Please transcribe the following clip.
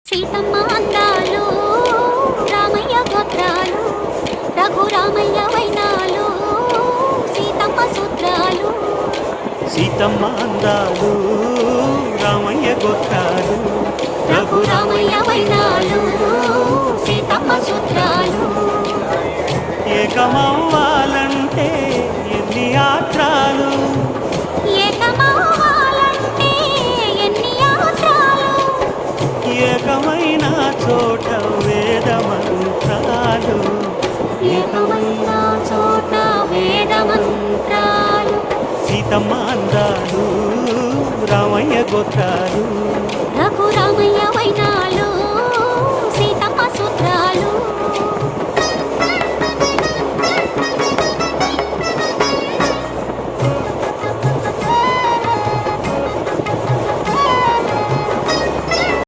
సీతమ్మ అందాలు రామయ్య గోత్రాలు రఘురామయ్య వైనాలు సీతమ్మ సూత్రాలు. సీతమ్మ అందాలు రామయ్య గోత్రాలు రఘురామయ్య వైనాలు సీతమ్మ సూత్రాలు. ఏకమవ్వాలంటే ఎన్ని యాత్రాలు, ఏకమవ్వాలంటే ఎన్ని యాత్రాలు, ఏకమైన చోట వేద మంత్రాలు, ఏకమైన చోట వేద మంత్రాలు. సీతమ్మ అందాలు రామయ్య గోత్రాలు.